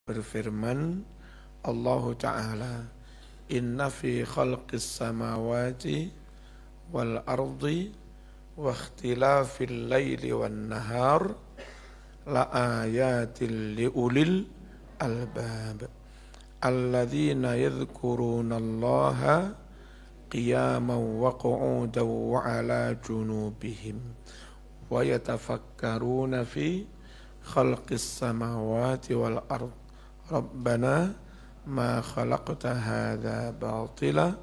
Berfirman Allah Ta'ala, Inna fi khalqis samawati wal ardi wa ikhtilafil layli wan nahar la ayatil liulil albab alladzina yadhkuruna Allaha qiyaman wa qu'udan wa ala junubihim wa yatafakkaruna fi khalqis samawati wal ard rabbana ma khalaqta hadza batila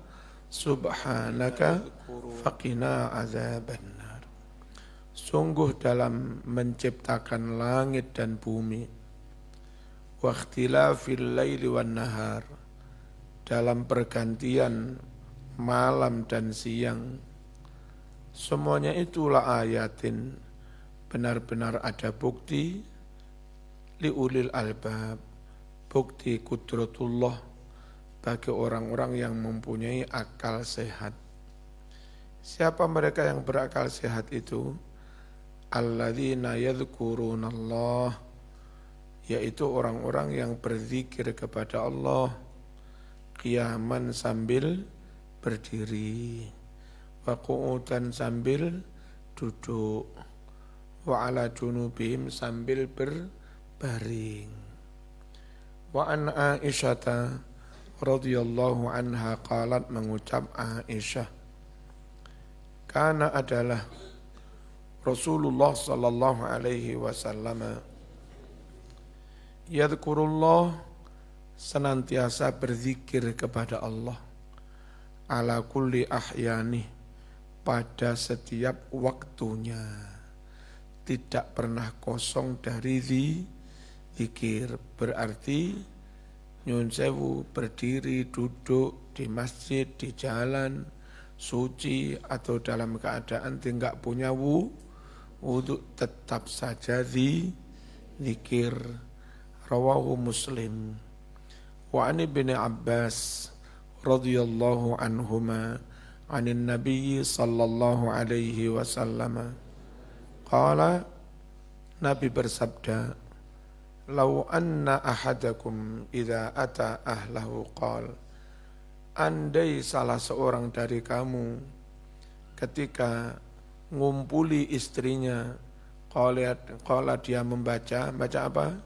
subhanaka faqina azabannar. Sungguh dalam menciptakan langit dan bumi, wa ikhtilafil laili wan nahar, dalam pergantian malam dan siang, semuanya itulah ayatin, benar-benar ada bukti liulil albab, bukti kudratullah bagi orang-orang yang mempunyai akal sehat. Siapa mereka yang berakal sehat itu? Alladzina yadhkurunallah, yaitu orang-orang yang berzikir kepada Allah qiyaman sambil berdiri, wa qu'udan sambil duduk, wa ala junubihim sambil berbaring. Wa an Aisyata radhiyallahu anha qalat, mengucap Aisyah, kana adalah Rasulullah sallallahu alaihi wasallam yadhkurullah, senantiasa berzikir kepada Allah, ala kulli ahyani, pada setiap waktunya, tidak pernah kosong dari zikir. Berarti nyun sewu, berdiri, duduk di masjid, di jalan, suci atau dalam keadaan tidak punya wudu, tetap saja zikir. Rawahu Muslim. Wa an ibn Abbas radhiyallahu anhuma anin Nabi sallallahu alaihi wasallam qala, Nabi bersabda, Lau anna ahadakum idza ata ahlahu qal, andai salah seorang dari kamu ketika ngumpuli istrinya, qala dia membaca apa?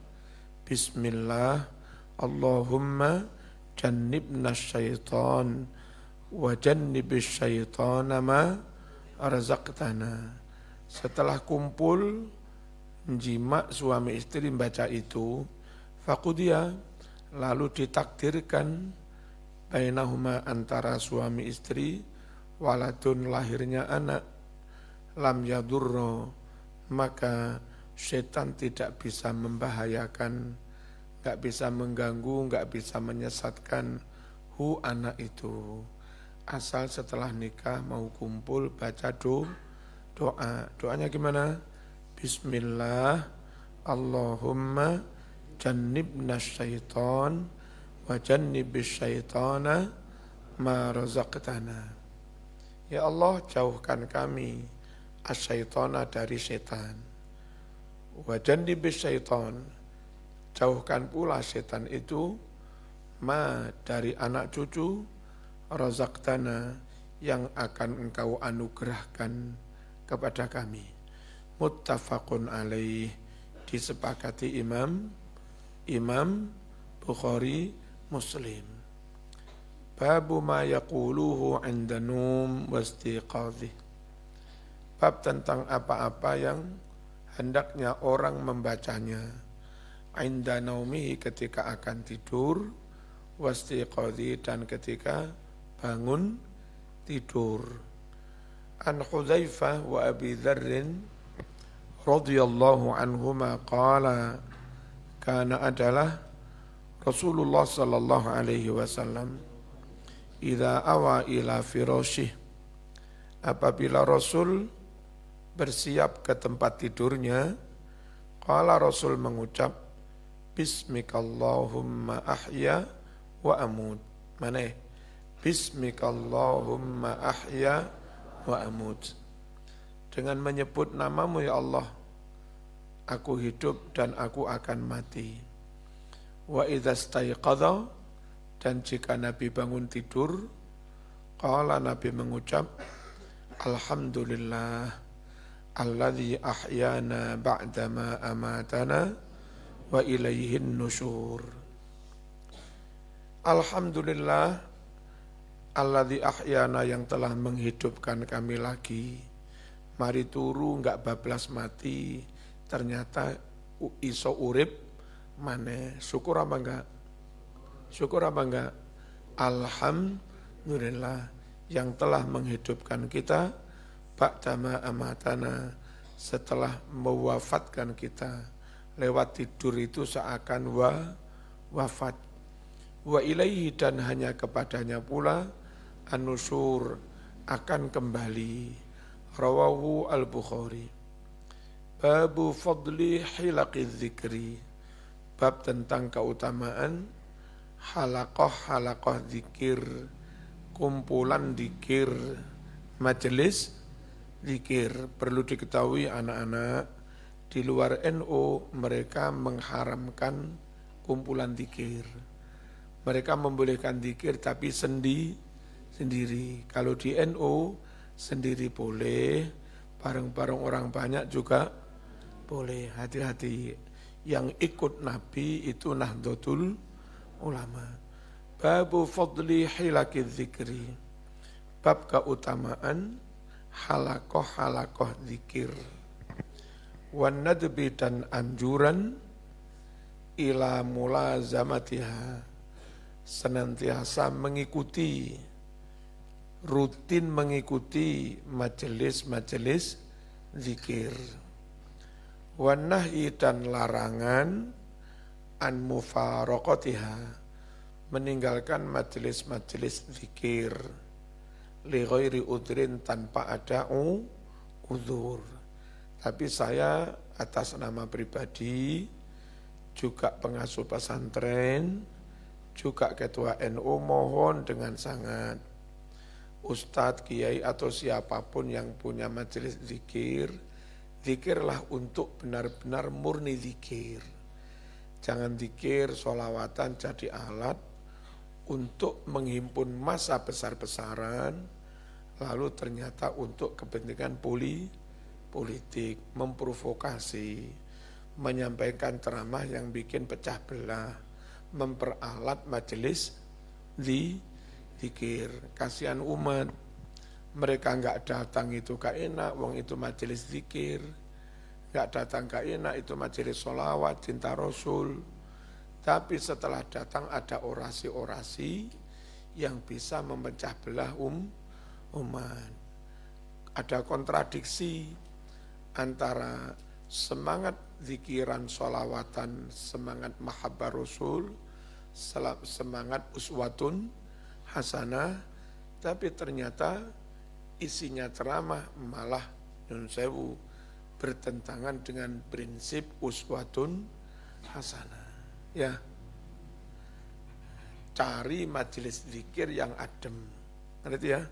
Bismillah, Allahumma jannibna syaitan wa jannibis syaitana ma razaqtana. Setelah kumpul jima suami istri membaca itu, faqudiya, lalu ditakdirkan bainahuma, antara suami istri, waladun, lahirnya anak, lam yadurro, maka setan tidak bisa membahayakan, enggak bisa mengganggu, enggak bisa menyesatkan anak itu. Asal setelah nikah mau kumpul baca doa. Doanya gimana? Bismillah, Allahumma jannibna syaitan wa jannibis syaitana ma razaqtana. Ya Allah, jauhkan kami asyaitana, dari setan. Wa jannibis syaitan, jauhkan pula setan itu, ma, dari anak cucu, razaqtana, yang akan engkau anugerahkan kepada kami. Muttafaqun alaih, disepakati Imam Bukhari Muslim. Babu ma yaquluhu 'inda num wastiqadhih. Bab tentang apa-apa yang hendaknya orang membacanya 'inda naumihi, ketika akan tidur, wastiqadhi, dan ketika bangun tidur. An Hudzaifah wa Abi Dzarrin radhiyallahu anhuma qala, kana adalah Rasulullah sallallahu alaihi wasallam idza awa ila firasyih, apabila Rasul bersiap ke tempat tidurnya, qala, Rasul mengucap, bismikallahumma ahya wa amut. Mana? Bismikallahumma ahya wa amut. Dengan menyebut namamu ya Allah, aku hidup dan aku akan mati. Wa idza staiqadha, dan jika Nabi bangun tidur, qala Nabi mengucap, alhamdulillah alladzi ahyana ba'dama amatana wa ilaihin nusyur. Alhamdulillah alladzi ahyana, yang telah menghidupkan kami lagi. Mari turu enggak bablas mati, ternyata iso urip mane. Syukur apa enggak? Syukur apa enggak? Alhamdulillah yang telah menghidupkan kita ba'dama amatana, setelah mewafatkan kita. Lewat tidur itu seakan wafat. Wa ilaihi, dan hanya kepadanya pula an-nusyur, akan kembali. Rawahu al-Bukhari. Babu fadli hilaqiz zikri, bab tentang keutamaan halakoh zikir, kumpulan zikir, majelis zikir. Perlu diketahui anak-anak, di luar NU mereka mengharamkan kumpulan zikir. Mereka membolehkan zikir tapi sendiri. Kalau di NU sendiri boleh, bareng-bareng orang banyak juga boleh. Hati-hati. Yang ikut Nabi itu Nahdlatul Ulama. Babu fadli hilaki zikri, bab keutamaan halakoh zikir. Wan nadbi, dan anjuran ila mulazamatiha, senantiasa mengikuti, rutin mengikuti majelis-majelis zikir. Wan nahyi, dan larangan an mufaraqatiha, meninggalkan majelis-majelis zikir, li ghairi udrin, tanpa ada uzur. Tapi saya atas nama pribadi, juga pengasuh pesantren, juga ketua NU, mohon dengan sangat, ustadz, kiai atau siapapun yang punya majelis zikir, zikirlah untuk benar-benar murni zikir. Jangan zikir sholawatan jadi alat untuk menghimpun massa besar-besaran, lalu ternyata untuk kepentingan politik, memprovokasi, menyampaikan ceramah yang bikin pecah belah, memperalat majelis zikir. Kasihan umat, mereka enggak datang itu gak enak, wong itu majelis zikir. Enggak datang gak enak, itu majelis sholawat, cinta Rasul. Tapi setelah datang ada orasi-orasi yang bisa memecah belah umat. Ada kontradiksi antara semangat zikiran sholawatan, semangat mahabbah Rasul, semangat uswatun hasanah, tapi ternyata isinya ceramah malah nyun sewu bertentangan dengan prinsip uswatun hasanah. Ya, cari majelis zikir yang adem, ngerti ya?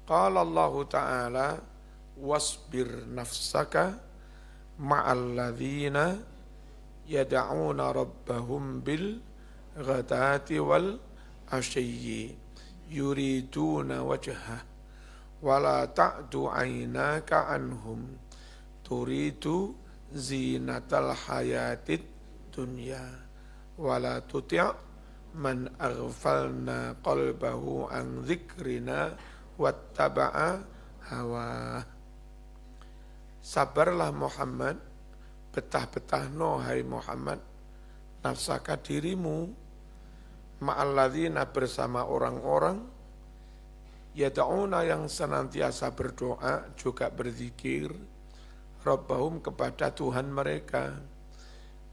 Qala Allah Ta'ala, wasbir nafsaka ma'al ladzina yad'una rabbahum bil ghadati wal ashiyyi yuriduna wajhah wala ta'du 'ainaka anhum turidu zinatal hayatid dunya wala tuti' man aghfalna qalbahu an dzikrina wattaba'a hawa. Sabarlah Muhammad, betah-betah no hai Muhammad, nafsaka dirimu, ma'alladzina bersama orang-orang, yada'una yang senantiasa berdoa, juga berzikir, Rabbahum kepada Tuhan mereka,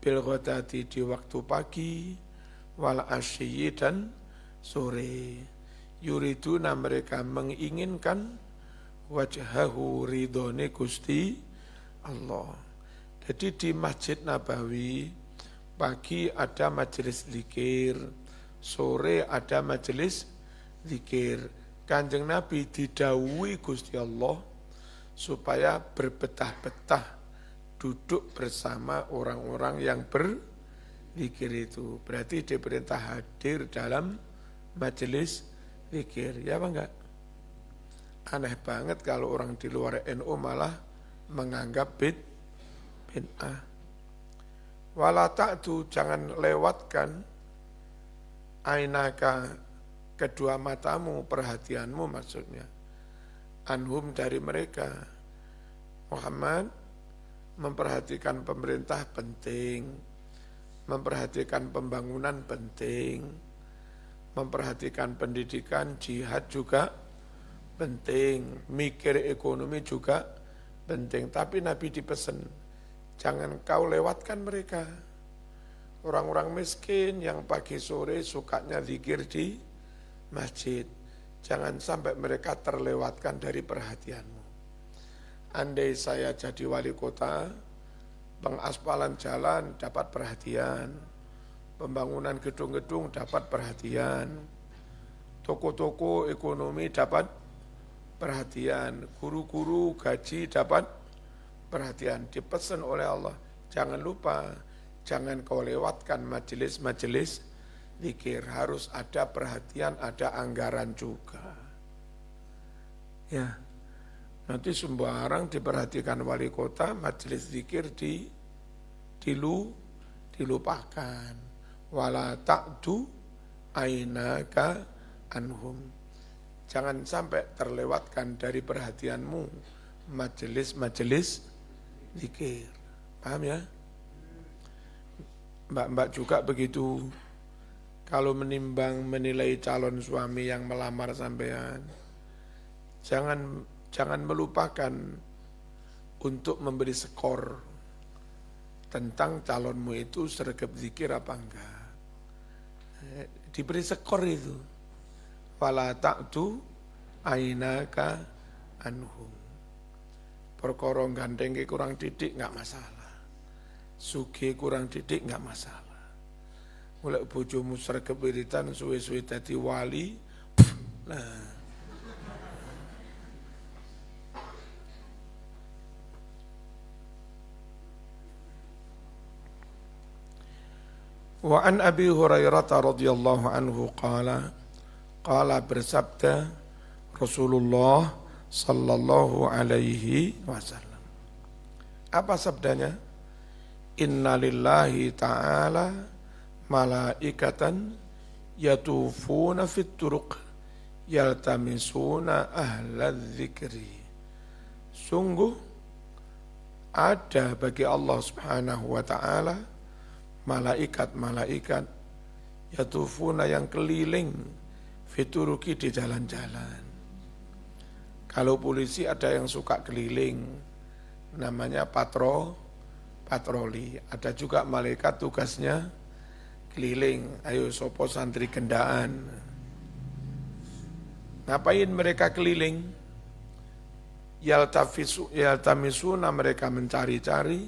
bil ghadati di waktu pagi, wal asyi dan sore. Yuriduna mereka menginginkan wajhahu ridhone Gusti Allah. Jadi di Masjid Nabawi pagi ada majelis zikir, sore ada majelis zikir. Kanjeng Nabi didhawuhi Gusti Allah supaya berbetah-betah duduk bersama orang-orang yang berzikir itu. Berarti diperintah hadir dalam majelis zikir. Ya apa enggak? Aneh banget kalau orang di luar NU malah menganggap bid'ah. Wala ta'du, jangan lewatkan ainaka, kedua matamu, perhatianmu maksudnya. Anhum, dari mereka. Muhammad memperhatikan pemerintah penting, memperhatikan pembangunan penting, memperhatikan pendidikan, jihad juga penting, mikir ekonomi juga penting. Tapi Nabi dipesan, jangan kau lewatkan mereka. Orang-orang miskin yang pagi sore sukanya zikir di masjid. Jangan sampai mereka terlewatkan dari perhatianmu. Andai saya jadi wali kota, pengaspalan jalan dapat perhatian, pembangunan gedung-gedung dapat perhatian, toko-toko ekonomi dapat perhatian, guru-guru gaji dapat perhatian. Dipesan oleh Allah, jangan lupa, jangan kau lewatkan majelis-majelis zikir. Harus ada perhatian, ada anggaran juga. Ya, nanti sembarang diperhatikan wali kota, majelis zikir dilupakan. Wala ta'du ainaka anhum. Jangan sampai terlewatkan dari perhatianmu majelis-majelis zikir. Paham ya? Mbak-mbak juga begitu. Kalau menimbang menilai calon suami yang melamar sampean, jangan melupakan untuk memberi skor tentang calonmu itu sregep zikir apa enggak. Diberi skor itu. Wala ta'tu ainaka anhum. Perkara gandeng kurang didik enggak masalah. Sugih kurang didik enggak masalah. Mulai bojomu sregep wiritan suwe-suwe dadi wali. Nah, wa an Abi Hurairah radhiyallahu anhu qala bersabda Rasulullah sallallahu alaihi wasallam. Apa sabdanya? Inna lillahi ta'ala malaikatan yatufuna fit turuq yaltamisuna ahla dzikri. Sungguh ada bagi Allah Subhanahu wa taala malaikat-malaikat yatufuna yang keliling fituruki di jalan-jalan. Kalau polisi ada yang suka keliling, namanya patroli. Ada juga malaikat tugasnya keliling. Ayo sopo santri gendaan. Ngapain mereka keliling? Yaltamisuna, mereka mencari-cari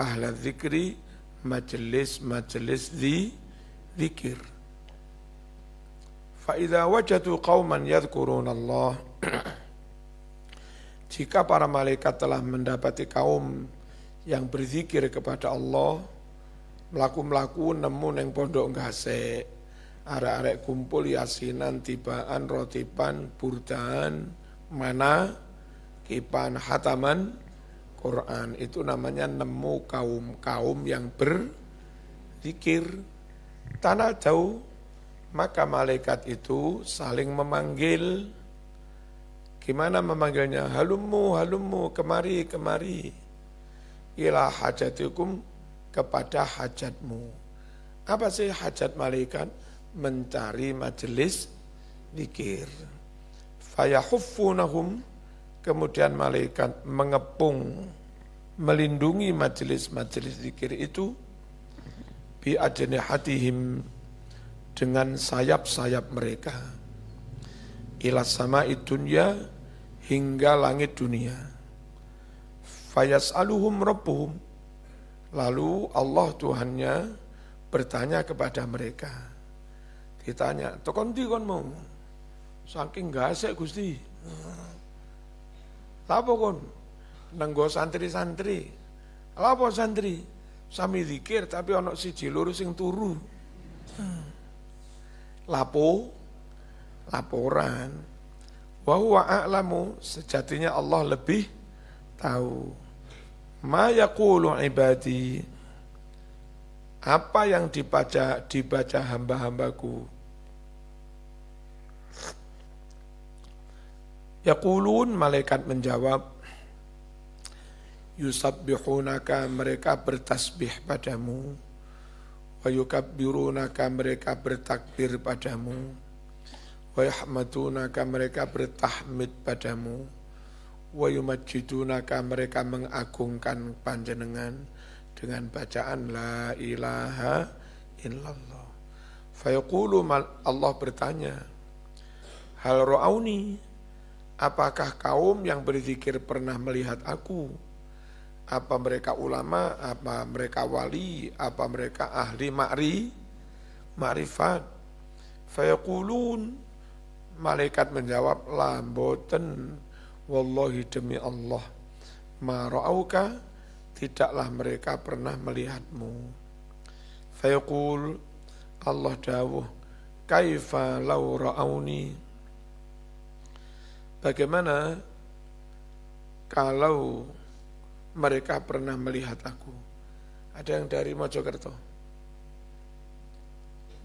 ahla dzikri, majelis-majelis zikir. Fa idza wajadu qauman yadhkuruna Allah. Jika para malaikat telah mendapati kaum yang berzikir kepada Allah, melaku-melaku nemu neng pondok ngasek, arek-arek kumpul yasinan, tibaan, rotiban, burdaan, mana, kipan, hataman, Quran. Itu namanya nemu kaum-kaum yang berzikir. Tanah jauh, maka malaikat itu saling memanggil. Gimana memanggilnya? Halummu, kemari. Ila hajatikum, kepada hajatmu. Apa sih hajat malaikat? Mencari majelis zikir. Fayahuffunahum, kemudian malaikat mengepung, melindungi majelis-majelis zikir itu bi ajnihatihim, dengan sayap-sayap mereka. Ila sama'i dunya, hingga langit dunia. Fayas'aluhum rabbuhum, lalu Allah Tuhannya bertanya kepada mereka. Ditanya, "Tokon ndi konmu?" Saking gasek Gusti. Lapo kon? Nenggo santri-santri. Apa santri? Sami zikir tapi ana siji loro sing turu. Laporan. Wa huwa a'lamu, sejatinya Allah lebih tahu. Ma yaqulu ibadi, apa yang dibaca hamba-hambaku. Yaqulun, malaikat menjawab, yusabbihunaka, mereka bertasbih padamu, wa yukabbirunaka, mereka bertakbir padamu, wa yahmadunaka, mereka bertahmid padamu, wa yumajjidunaka, mereka mengagungkan panjenengan dengan bacaan la ilaha illallah. Fayaqulu, Allah bertanya, hal ra'auni, apakah kaum yang berzikir pernah melihat aku? Apa mereka ulama, apa mereka wali, apa mereka ahli ma'rifat? Fayaqulun, malaikat menjawab, la mboten, wallahi demi Allah, ma ra'auka, tidaklah mereka pernah melihatmu. Fayaqul, Allah dawuh, kaifa law ra'auni, bagaimana kalau mereka pernah melihat aku? Ada yang dari Mojokerto?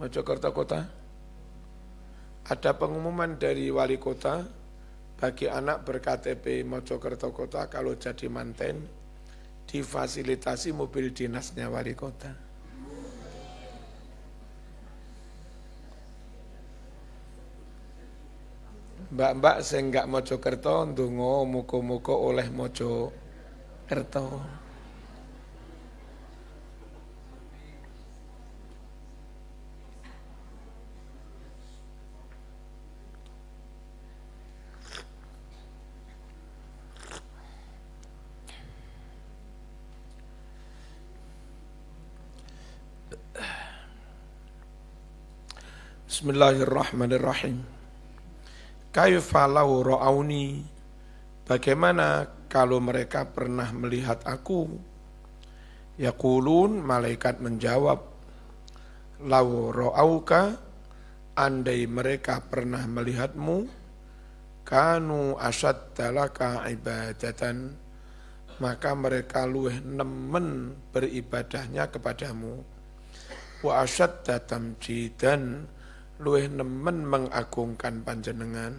Mojokerto kota? Ada pengumuman dari wali kota bagi anak ber-KTP Mojokerto kota kalau jadi manten difasilitasi mobil dinasnya wali kota. Mbak-mbak sing gak Mojokerto ndonga muga-muga oleh Mojokerto. Bismillahirrahmanirrahim. Kaifa law ra'auni, bagaimana kalau mereka pernah melihat aku? Yaqulun, malaikat menjawab, law ra'auka, andai mereka pernah melihatmu, kanu asyadda laka ibadatan, maka mereka luweh nemen beribadahnya kepadamu, wa asyadda tamjidan, luweh nemen mengagungkan panjenengan,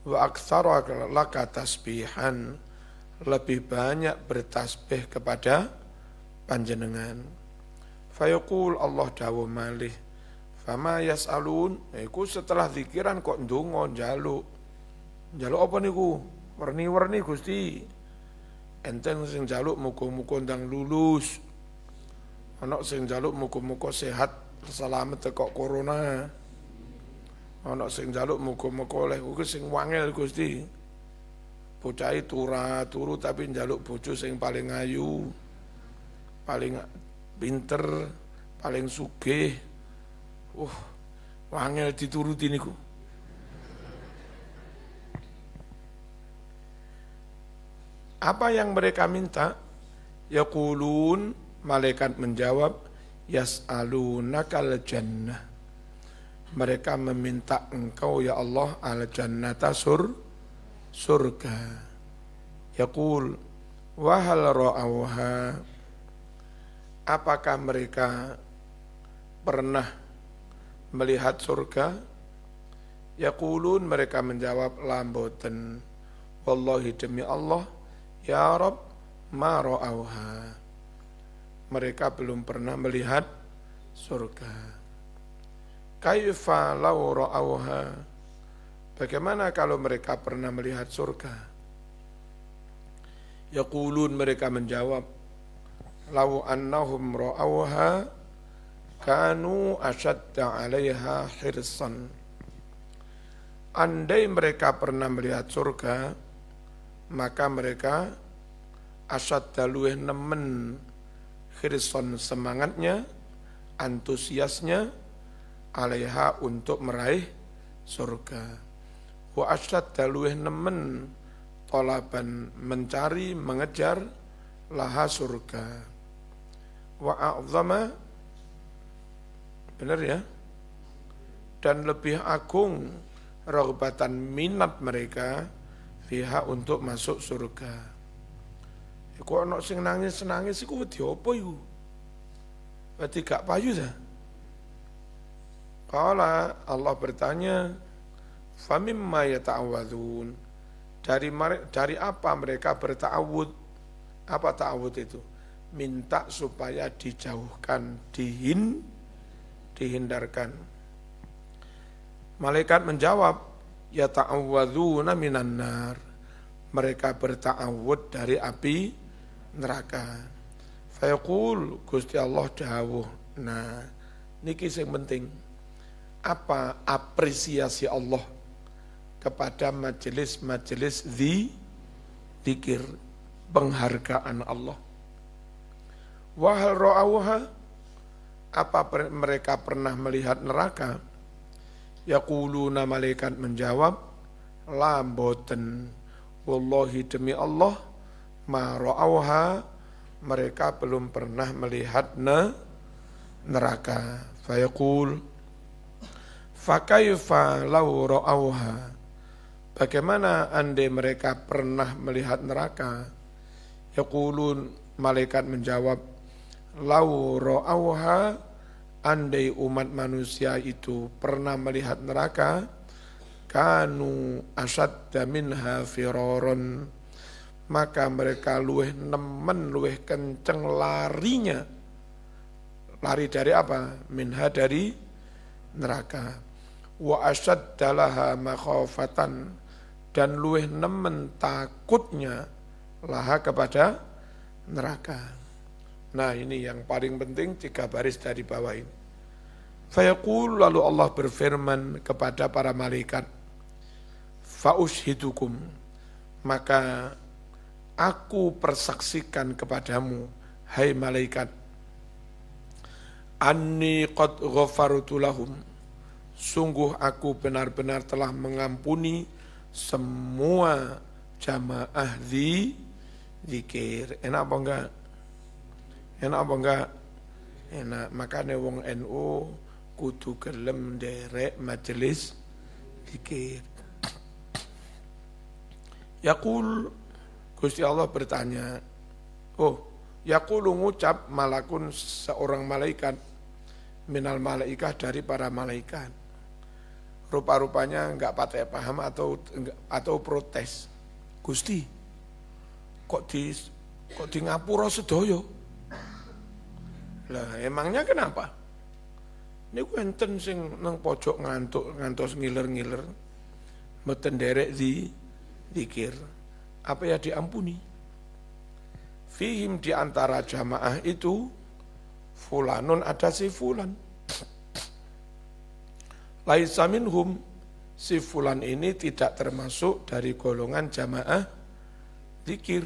wa aktsara laka tasbihan, lebih banyak bertasbih kepada panjenengan. Fayaqul, Allah dawuh malih, fama yas'alun, iku setelah zikiran kok ndonga njaluk apa niku? Werni-werni Gusti. Enten sing njaluk muga-muga ndang lulus, ana sing njaluk muga-muga sehat selamat teko corona, ana sing njaluk muga-muga oleh uga sing wangel Gusti. Bocah turu tapi njaluk bojo sing paling ayu, paling pinter, paling sugih. Wangel dituruti niku. Apa yang mereka minta? Yaqulun, malaikat menjawab, yas'alunakal jannah. Mereka meminta engkau ya Allah al-jannata surga. Yaqul, wahal ra'awha, apakah mereka pernah melihat surga? Yaqulun, mereka menjawab, la mboten, wallahi demi Allah, ya Rabb, ma ra'awha, mereka belum pernah melihat surga. Kaifa law ra'awha, bagaimana kalau mereka pernah melihat surga? Yaqulun, mereka menjawab, law annahum ra'awha kanu asyadda 'alaiha hirsan. Andai mereka pernah melihat surga, maka mereka asyadda luweh nemen, hirsan semangatnya, antusiasnya, 'alaiha untuk meraih surga. Wa asyadda luweh nemen, talaban mencari, mengejar, laha surga. Wa a'zama, benar ya? Dan lebih agung raghbatan minat mereka fiha untuk masuk surga. Kok ana sing nangis-nangis iku wedi apa iku? Berarti gak payu ta? Qala Allah bertanya, famimma yata'awwadun. Dari apa mereka berta'awud? Apa ta'awud itu? Minta supaya dijauhkan, dihindarkan. Malaikat menjawab, yata'awwadzuna minan nar. Mereka berta'awud dari api neraka. Fayaqul, Gusti Allah dawuh. Nah, niki sing penting. Apa apresiasi Allah kepada majelis-majelis zikir, penghargaan Allah. Wahal ra'awha, apa mereka pernah melihat neraka? Yaquluna, malaikat menjawab, la boten, wallahi demi Allah, ma ra'awha, mereka belum pernah melihat neraka. Fayaqul, fakaifa law ra'awha, bagaimana andai mereka pernah melihat neraka? Yaqulun, malaikat menjawab, law ra'awha, andai umat manusia itu pernah melihat neraka, kanu asadda minha firaron, maka mereka luweh nemen, luweh kenceng larinya. Lari dari apa? Minha, dari neraka. Wa asadda laha makhafatan, dan luweh nemen takutnya laha kepada neraka. Nah, ini yang paling penting, 3 baris dari bawah ini. Fayaqul, lalu Allah berfirman kepada para malaikat, fa'ushidukum, maka aku persaksikan kepadamu, hai malaikat, anni qad ghafartu lahum, sungguh aku benar-benar telah mengampuni semua jamaah zikir. Enak apa enggak? Enak apa enggak? Enak. Makanya wong NU kudu gelem derek majelis zikir. Yaqul, Gusti Allah bertanya, yaqulu, ngucap, malakun, seorang malaikat, minal malaikah, dari para malaikat. Rupa-rupanya enggak pakai paham atau protes. Gusti, kok di ngapura sedaya? Lah emangnya kenapa? Ini enten sing nang pojok ngantos ngiler-ngiler, mboten derek zikir. Apa ya diampuni? Fihim, di antara jamaah itu, fulanun, ada si fulan. Laisa minhum, si fulan ini tidak termasuk dari golongan jamaah zikir.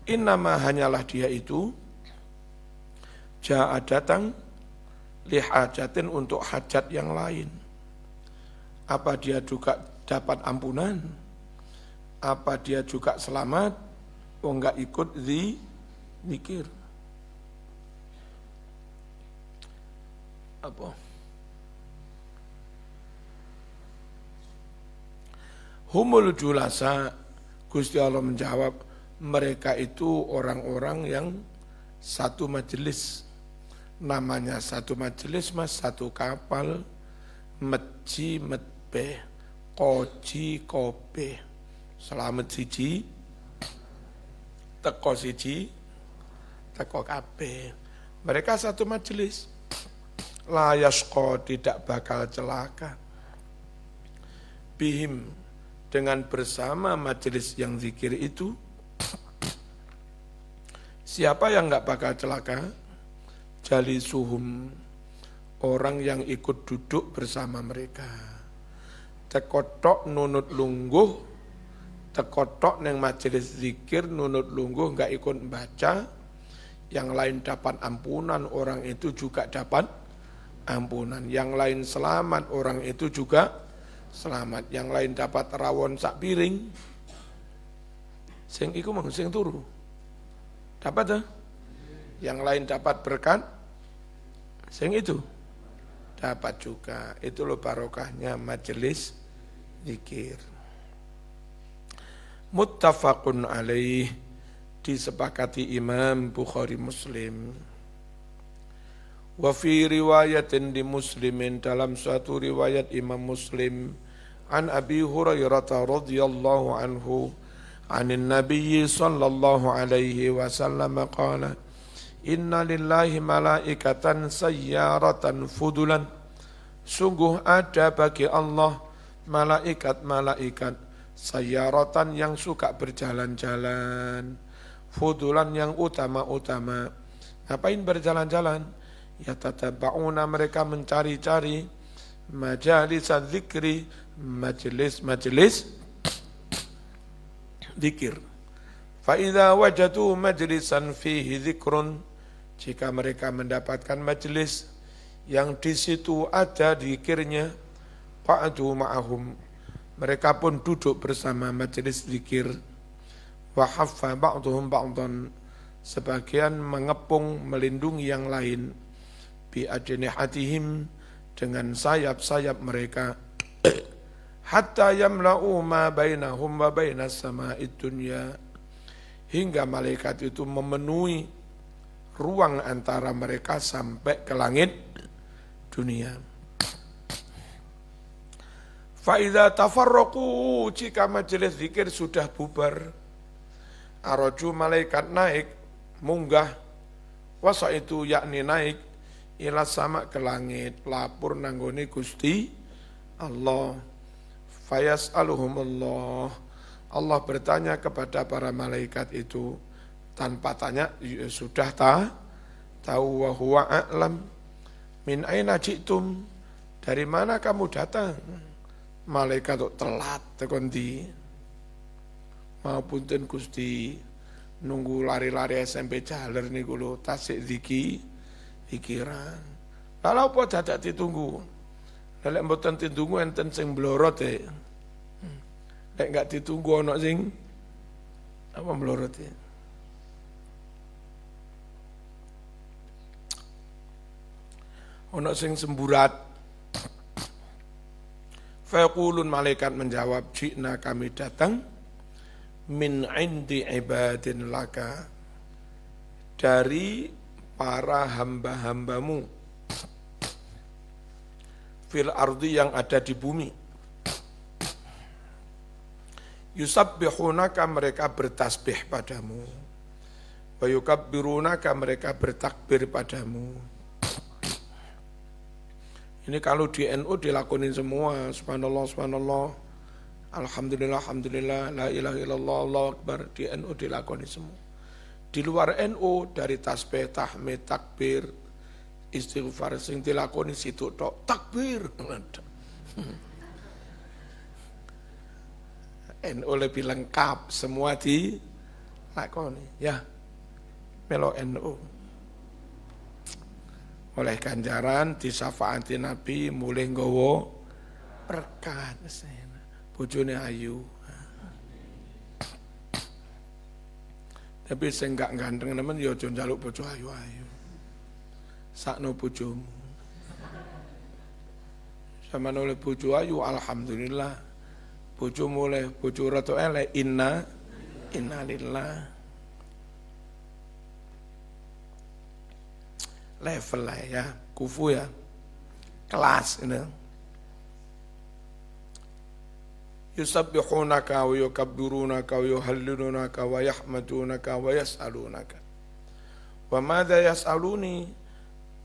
Innama, hanyalah dia itu, ja'a, datang, lihajatin, untuk hajat yang lain. Apa dia juga dapat ampunan? Apa dia juga selamat? Enggak ikut zikir. Apa? Humul julasa, Gusti Allah menjawab, mereka itu orang-orang yang satu majelis. Namanya satu majelis mas, satu kapal, metji metbeh, koji kobe, selamat siji, teko siji, teko kabeh. Mereka satu majelis. La yasqa, tidak bakal celaka. Bihim, dengan bersama majelis yang zikir itu. Siapa yang enggak bakal celaka? Jalisuhum, orang yang ikut duduk bersama mereka. Tekotok nunut lungguh, tekotok neng majelis zikir nunut lungguh enggak ikut baca, yang lain dapat ampunan, orang itu juga dapat ampunan. Yang lain selamat, orang itu juga selamat. Yang lain dapat rawon sak piring, sing iku mang sing turu. Dapat tuh? Yang lain dapat berkat, sing itu dapat juga. Itu loh barokahnya majelis zikir. Muttafaqun alaih, disepakati Imam Bukhari Muslim. Wa fi riwayatin di Muslimin, dalam suatu riwayat Imam Muslim, an Abi Hurairah radhiyallahu anhu, anin Nabi sallallahu alaihi wasallam qala, inna lillahi malaikatan sayyaratan fudulan, sungguh ada bagi Allah malaikat-malaikat sayyaratan yang suka berjalan-jalan, fudulan yang utama-utama. Ngapain berjalan-jalan? Yatatabba'una, mereka mencari-cari majalis dzikri, majelis-majelis zikir. Fa idza wajadu majlisan fihi dzikrun, jika mereka mendapatkan majelis yang di situ ada zikirnya, qa'adu ma'ahum, mereka pun duduk bersama majelis zikir. Wa haffa ba'duhum ba'dan, sebagian mengepung melindungi yang lain, bi ajnihatihim, dengan sayap-sayap mereka, hatta yamla'u ma bainahum wa bainas sama'id dunya, hingga malaikat itu memenuhi ruang antara mereka sampai ke langit dunia. Fa idza tafarraqu, jika majelis zikir sudah bubar, araju, malaikat naik, munggah, wasa itu yakni naik, ila sama ke langit, lapor nanggone Gusti Allah. Fayas'aluhum Allah, Allah bertanya kepada para malaikat itu, tanpa tanya, sudah tahu, wa huwa a'lam, min aina ji'tum, dari mana kamu datang? Malaikat itu telat tekondi, maupun Gusti, nunggu lari-lari SMP jaler niku lho, tasik pikiran. Lalu apa dadak ditunggu? Lek mboten ditunggu enten sing blorot e. Lek enggak ditunggu ana sing apa blorot e. Ana sing semburat. Faqulun, malaikat menjawab, jina, kami datang, min indi ibadin laka, dari para hamba-hambamu, fil ardi, yang ada di bumi. Yusabbihunaka, mereka bertasbih padamu, wa yukabbirunaka, mereka bertakbir padamu. Ini kalau di NU dilakonin semua, subhanallah, subhanallah, alhamdulillah, alhamdulillah, la ilaha illallah, Allahu akbar, di NU dilakonin semua. Di luar NU, dari tasbih, tahmid, takbir, istighfar, sing dilakoni situ tok, takbir. NU lebih lengkap, semua dilakoni. Ya, melo NU. Oleh ganjaran disafaati Nabi, mulih nggawa berkat, bojone ayu. Tapi sing gak ganteng nemen ya aja njaluk bojo ayu-ayu. Sakno bojomu. Sama oleh bojo ayu, alhamdulillah. Bojo mulai bojo rada elek, innalillah. Level lah ya, kufu ya, kelas ini. Yusabbihunaka wa yukabbirunaka wa yuhallilunaka wa yahmadunaka wa yas'alunaka. Wa madza yas'aluni,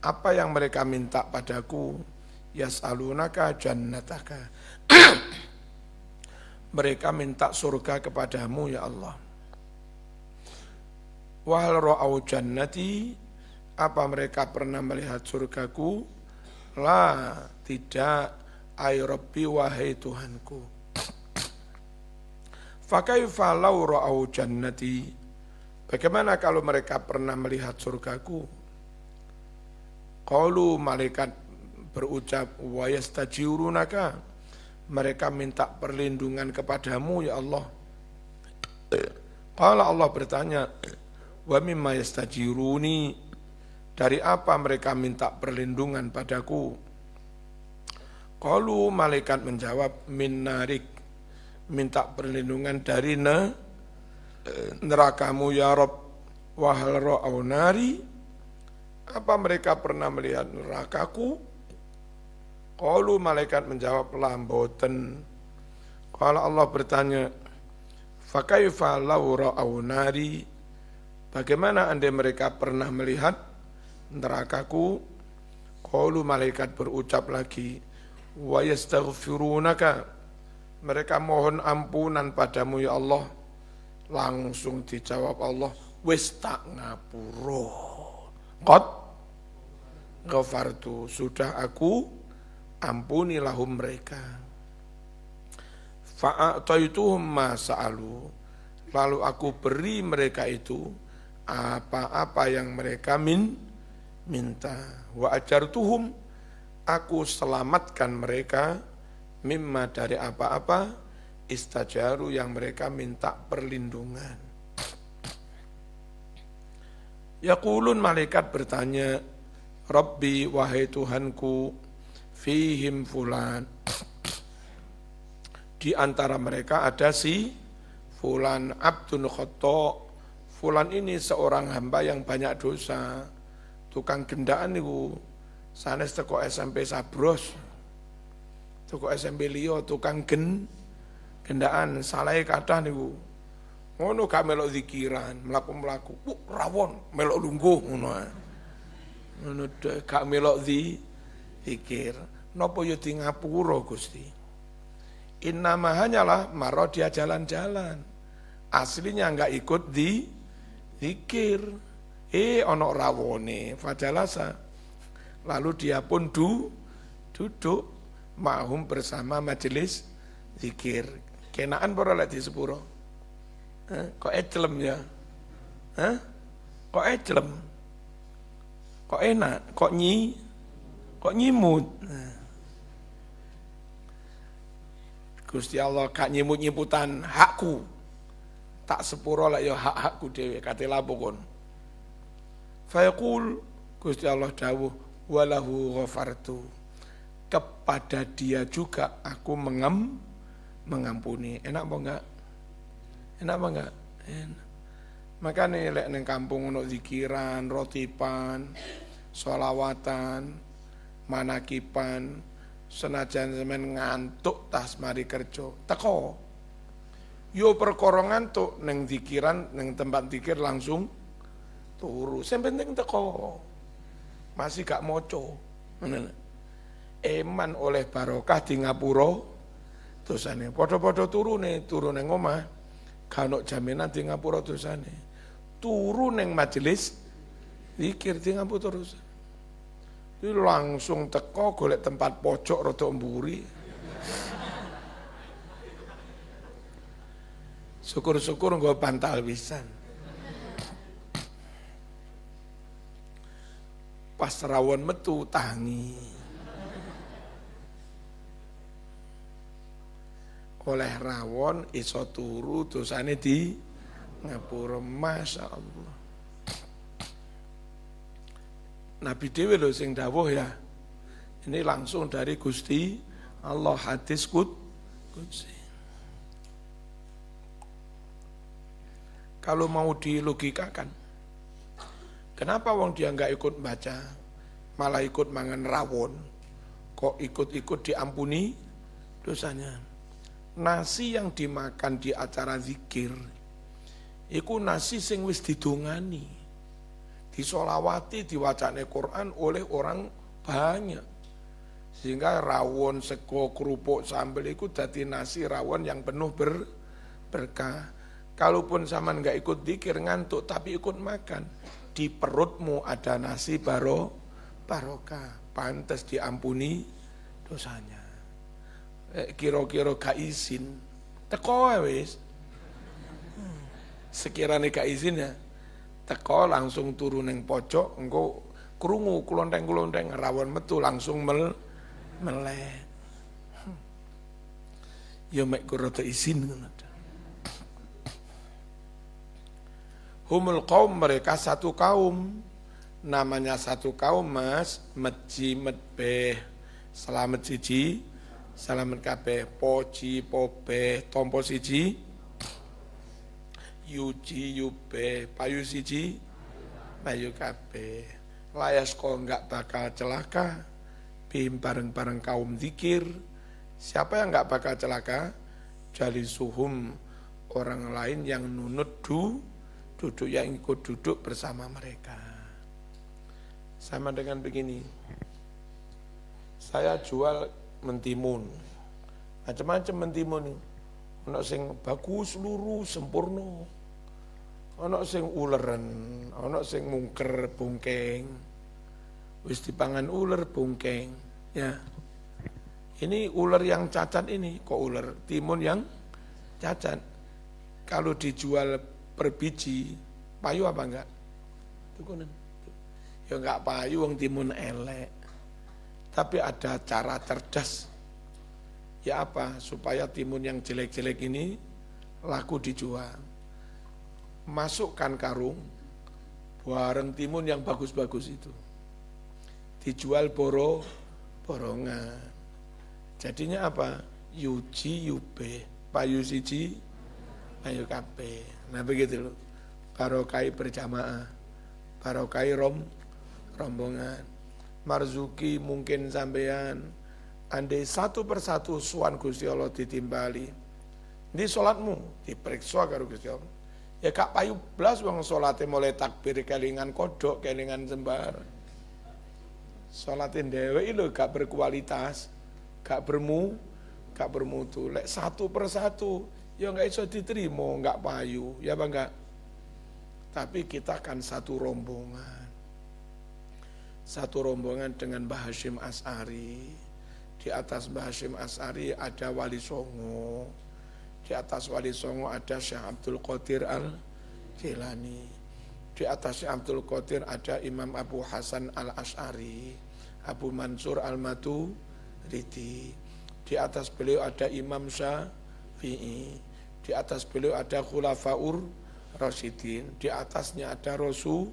apa yang mereka minta padaku? Yas'alunaka jannataka. Mereka minta surga kepadamu ya Allah. Wa hal ra'au jannati, apa mereka pernah melihat surgaku? La, tidak. Ay Rabbi, wahai Tuhanku. Fakaifa law ra'au jannati, bagaimana kalau mereka pernah melihat surgaku? Qalu, malaikat berucap, wa yastajirunaka, mereka minta perlindungan kepadamu ya Allah. Qala, Allah bertanya, Wa mimma yastajiruni, dari apa mereka minta perlindungan padaku? Qalu, malaikat menjawab, min narik, minta perlindungan dari nerakamu ya Rabb. Wa hal ra'au nari, apa mereka pernah melihat nerakaku? Qalu, malaikat menjawab, la mboten. Qala, Allah bertanya, fa kaifa law ra'au nari, bagaimana andai mereka pernah melihat nerakaku? Qalu, malaikat berucap lagi, wa yastaghfirunaka, mereka mohon ampunan padamu ya Allah. Langsung dijawab Allah, wis tak ngapura. Qad ghafartu, sudah aku ampuni lahum mereka. Fa'ataituhum ma sa'alu, lalu aku beri mereka itu apa-apa yang mereka minta. Wa ajartuhum, aku selamatkan mereka mimma, dari apa-apa istajaru yang mereka minta perlindungan. Yaqulun, malaikat bertanya, Rabbi, wahai Tuhanku, fihim fulan, di antara mereka ada si fulan abdun khoto. Fulan ini seorang hamba yang banyak dosa, tukang gendaan niku, sanes teko SMP Sabros, teko SMP liyo, tukang gendaan, salahe kathah niku. Ngono gak melok zikiran, mlaku-mlaku, rawon melok lungguh ngono. Ngono gak melok zikir. Napa yo di ngapura Gusti? Innama, hanyalah maro dia jalan-jalan. Aslinya enggak ikut zikir. Ono rawone fajalasa. Lalu dia pun duduk mahum bersama majelis zikir. Kenaan para lek di sepuro. Kok ecelem ya? Kok ecelem? Kok enak? Kok nyimut? Gusti Allah gak nyimut-nyimutan hakku. Tak sepuro lah ya hak-hakku dhewe kate lapo kon. Fayaqul, Gusti Allah dawuh, walahu ghafartu, kepada dia juga aku mengampuni. Enak apa enggak? Enak apa enggak? Enak. Makanya lek ning kampung ono zikiran, rotipan, sholawatan, manakipan, senajan semen ngantuk tas mari kerja teko yo perkara ngantuk neng zikiran neng tempat zikir langsung turu sing penting teko masih gak moco eman oleh barokah di ngapura dosane padha-padha turu neng omah gak ono jaminan di ngapura dosane turu neng majelis zikir di ngapura dosane. Itu langsung teko golek tempat pojok rada mburi. Syukur-syukur nggo bantal pisan. Pas rawon metu tangi. Oleh rawon iso turu dosane di ngapura, masyaallah. Nabi dhewe lho sing dawuh ya. Ini langsung dari Gusti Allah, hadis qudsi. Kalau mau dilogikakan, kenapa wong dia enggak ikut baca, malah ikut mangan rawon, kok ikut-ikut diampuni dosanya? Nasi yang dimakan di acara zikir, iku nasi sing wis didongani, disolawati, diwacane Quran oleh orang banyak. Sehingga rawon, sego, kerupuk, sambal itu dadi nasi rawon yang penuh berkah. Kalaupun zaman enggak ikut zikir ngantuk tapi ikut makan, di perutmu ada nasi barokah, pantas diampuni dosanya. Kira-kira gak izin, teko wis. Sekiranya gak izin ya, teko langsung turun neng pojok, engko krungu klonteng-klonteng rawon metu langsung melek. Ya mek rada izin ngono. Humul kaum, mereka satu kaum. Namanya satu kaum mas, medji medbeh, selamat siji, selamat kabeh, poji pobeh, tompo siji, yuji yube, payu siji, payu kabeh. Layas kok enggak bakal celaka, bim bareng-bareng kaum zikir. Siapa yang enggak bakal celaka? Jalisuhum, orang lain yang nunut duduk yang ikut duduk bersama mereka. Sama dengan begini, saya jual mentimun, macam-macam mentimun, ono sing bagus luru sempurna, ono sing uleran, ono sing mungker bungkeng, wis dipangan uler bungkeng, ya. Ini ular yang cacat ini, kok ular timun yang cacat. Kalau dijual per biji, payu apa enggak? Tukunan. Ya enggak payu, wong timun elek. Tapi ada cara cerdas. Ya apa? Supaya timun yang jelek-jelek ini laku dijual. Masukkan karung, bareng timun yang bagus-bagus itu. Dijual borongan. Jadinya apa? Yuji yube, payu siji, payu kabeh. Nah begitu loh. Barokai berjamaah, barokai rombongan. Marzuki mungkin sampean andai satu persatu suan Gusti Allah ditimbali. Ini sholatmu diperiksa karo Gusti Allah. Ya kak payu blas wong sholatnya mulai takbir kelingan kodok, kelingan sembar. Sholatin dewe itu gak berkualitas, gak bermutu. Lek satu persatu ya gak iso diterima, gak payu, ya apa enggak? Tapi kita kan satu rombongan. Satu rombongan dengan Mbah Hasyim Asy'ari. Di atas Mbah Hasyim Asy'ari ada Wali Songo. Di atas Wali Songo ada Syekh Abdul Qadir Al-Jilani. Di atas Syekh Abdul Qadir ada Imam Abu Hasan Al-Asy'ari, Abu Mansur Al-Maturidi. Di atas beliau ada Imam Syafi'i. Di atas beliau ada Khulafaur Rasyidin. Di atasnya ada Rasul.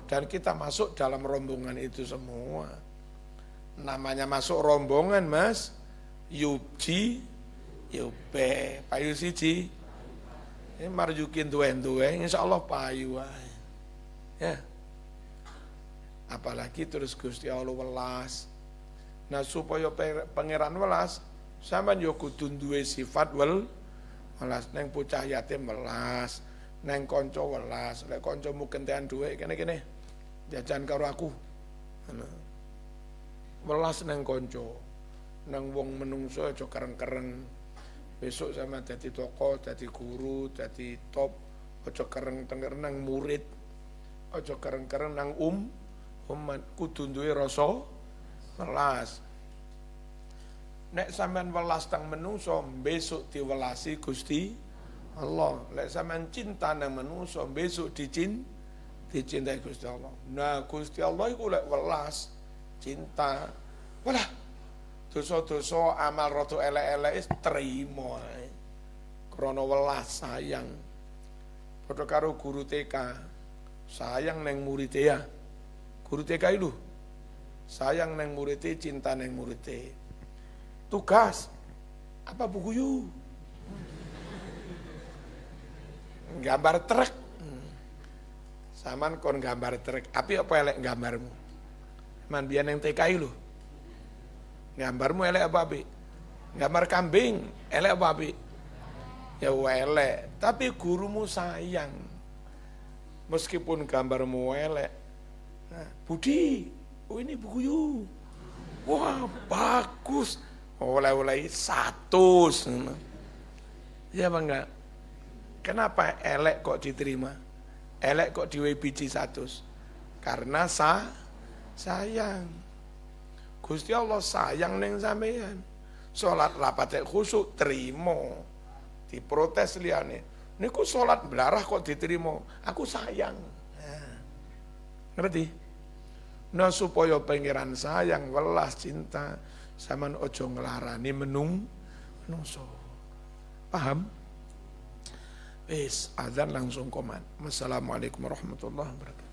Dan kita masuk dalam rombongan itu semua. Namanya masuk rombongan mas, yuji, yube, payu siji. Ini marjukin tuwen-tuwen, insya Allah payu. Ya. Apalagi terus Gusti Allah welas. Nah supaya pangeran welas, sampean yo kudu duwe sifat welas, neng bocah yatim welas. Neng konco welas, lek koncomu kentean dhuwit kene-kene jajan karo aku. Welas neng konco. Neng wong menungso aja kereng-kereng. Besok sama dadi toko, dadi guru, dadi top, aja kereng-kereng nang murid. Aja kereng-kereng nang umat kudu duwe rasa welas. Nek sampean welas tang menungso, besok diwelasi Gusti Allah. Lek sampean cinta nang manungsa besok dicintai Gusti Allah. Nah, Gusti Allah iku lek welas cinta. Walah. Dosa-dosa amal rada elek-elek trimo ae. Krana welas sayang. Padha karo guru TK. Sayang nang murid ya. Guru TK itu sayang nang murid, cinta nang murid. Tugas apa buku yu? Gambar truk. Saman kon gambar truk. Api apa elek gambarmu? Man biyen yang TKI lho. Gambarmu elek apa api? Gambar kambing, elek apa api? Ya elek, tapi gurumu sayang. Meskipun gambarmu elek. Nah, Budi, oh ini buku yu. Wah, bagus. Oleh-oleh 100. Ya apa enggak? Kenapa elek kok diterima? Elek kok diwe biji 100? Karena sayang. Gusti Allah sayang ning sampeyan. Salat rapat khusyuk trimo. Diprotes liyane. Niku salat belarah kok diterima. Aku sayang. Nah, ngerti? Nah supaya pangeran sayang, welas cinta, sampean ojo nglarani menungso. Paham? Wis, azan langsung komat. Wassalamualaikum warahmatullahi wabarakatuh.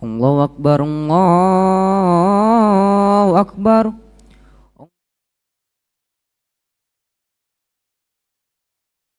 Allahu Akbar, Allahu Akbar.